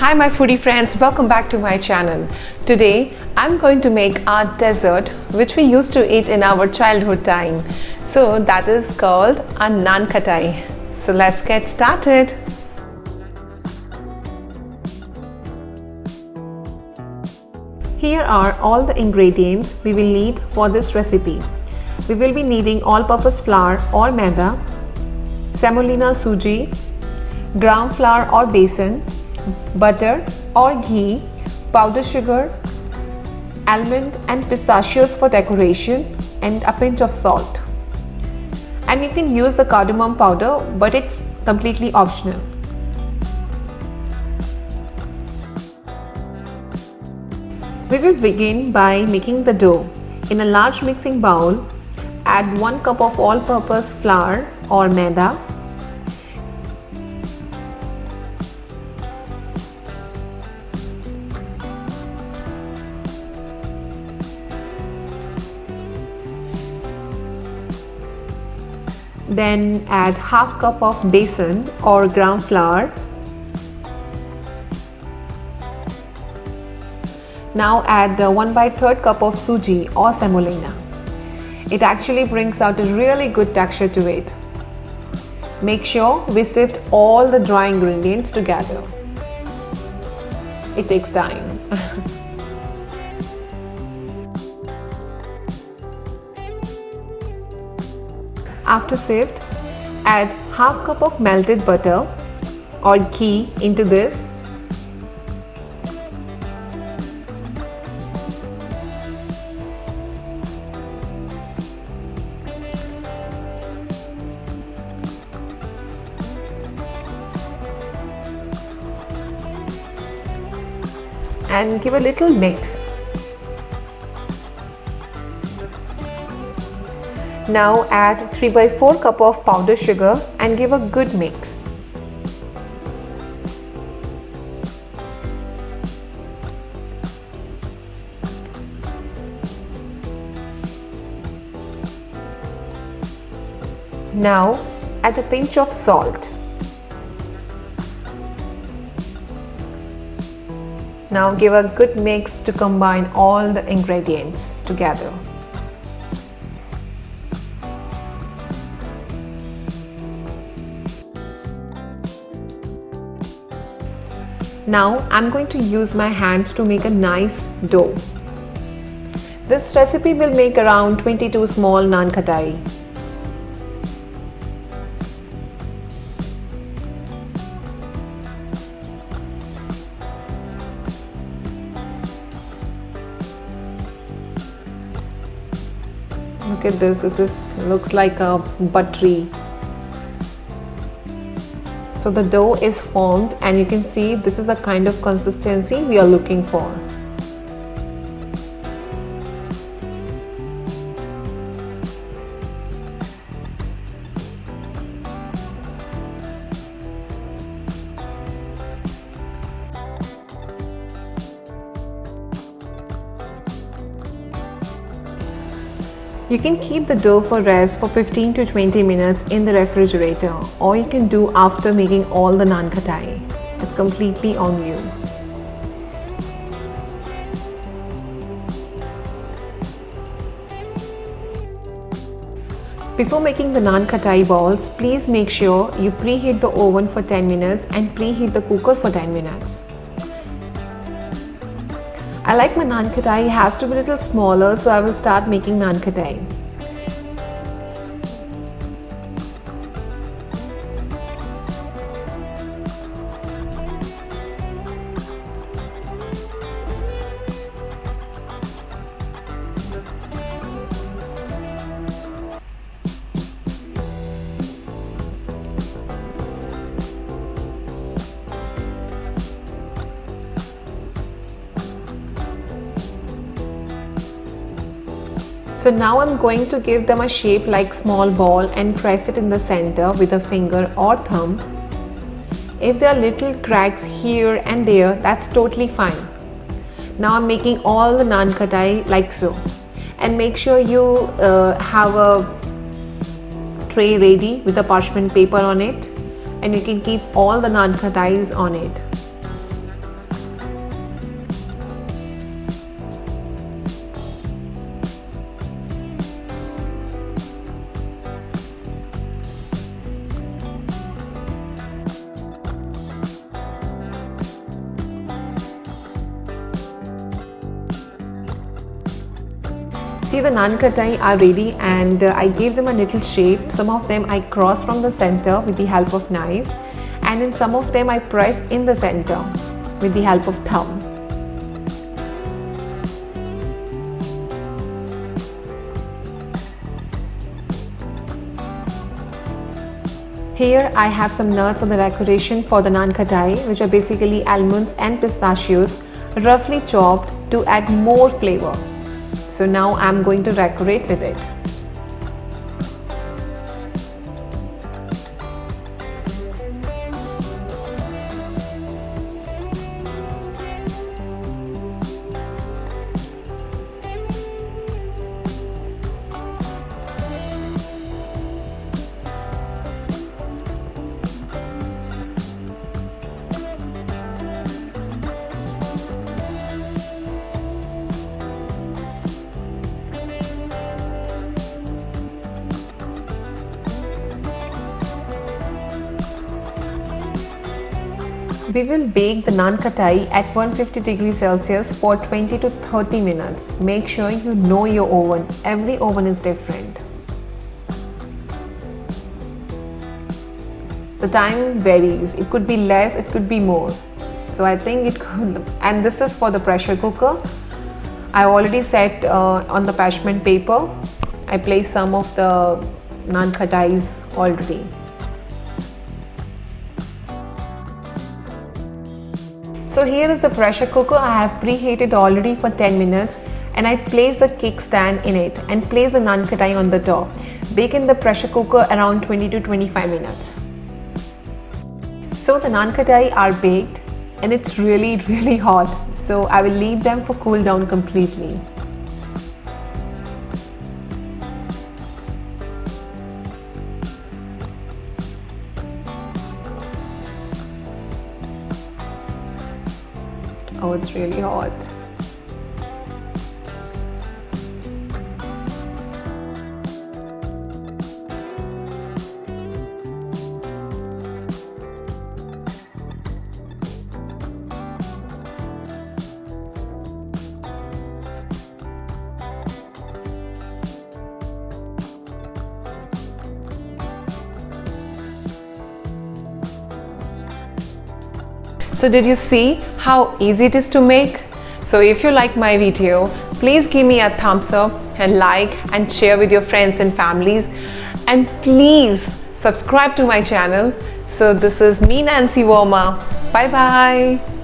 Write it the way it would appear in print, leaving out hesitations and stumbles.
Hi my foodie friends, welcome back to my channel. Today I'm going to make our dessert which we used to eat in our childhood time. So that is called a Nankhatai. So let's get started. Here are all the ingredients we will need for this recipe. We will be needing all-purpose flour or Maida, Semolina Suji, gram flour or Besan, butter or ghee, powdered sugar, almond and pistachios for decoration, and a pinch of salt. And you can use the cardamom powder, but it's completely optional. We will begin by making the dough. In a large mixing bowl, add 1 cup of all-purpose flour or Maida, then add half cup of Besan or gram flour. Now add the 1/3 cup of Suji or Semolina. It actually brings out a really good texture to it. Make sure we sift all the dry ingredients together. It takes time. After sift, add half cup of melted butter or ghee into this. And give a little mix. Now add 3/4 cup of powdered sugar and give a good mix. Now add a pinch of salt. Now give a good mix to combine all the ingredients together. Now I'm going to use my hands to make a nice dough. This recipe will make around 22 small Nankhatai. Look at this looks like a buttery. So the dough is formed and you can see this is the kind of consistency we are looking for. You can keep the dough for rest for 15 to 20 minutes in the refrigerator, or you can do after making all the Nankhatai. It's completely on you. Before making the Nankhatai balls, please make sure you preheat the oven for 10 minutes and preheat the cooker for 10 minutes. I like my Nankhatai has to be a little smaller, so I will start making Nankhatai. So now I'm going to give them a shape like small ball and press it in the center with a finger or thumb. If there are little cracks here and there, that's totally fine. Now I'm making all the Nankhatai like so. And make sure you have a tray ready with a parchment paper on it, and you can keep all the Nankhatais on it. See, the Naan Khatai are ready, and I gave them a little shape. Some of them I crossed from the center with the help of knife, and in some of them I pressed in the center with the help of thumb. Here I have some nuts for the decoration for the Naan Khatai, which are basically almonds and pistachios roughly chopped to add more flavor. So now I'm going to decorate with it. We will bake the Naan Khatai at 150 degrees Celsius for 20 to 30 minutes. Make sure you know your oven. Every oven is different. The time varies. It could be less, it could be more. So I think it could, and this is for the pressure cooker. I already set on the parchment paper. I placed some of the Naan Khatais already. So here is the pressure cooker. I have preheated already for 10 minutes, and I place a kickstand in it and place the Naan Khatai on the top. Bake in the pressure cooker around 20 to 25 minutes. So the Naan Khatai are baked, and it's really hot. So I will leave them for cool down completely. Oh, it's really hot. So did you see how easy it is to make? So if you like my video, please give me a thumbs up and like and share with your friends and families, and please subscribe to my channel. So this is me, Nancy Verma. Bye bye.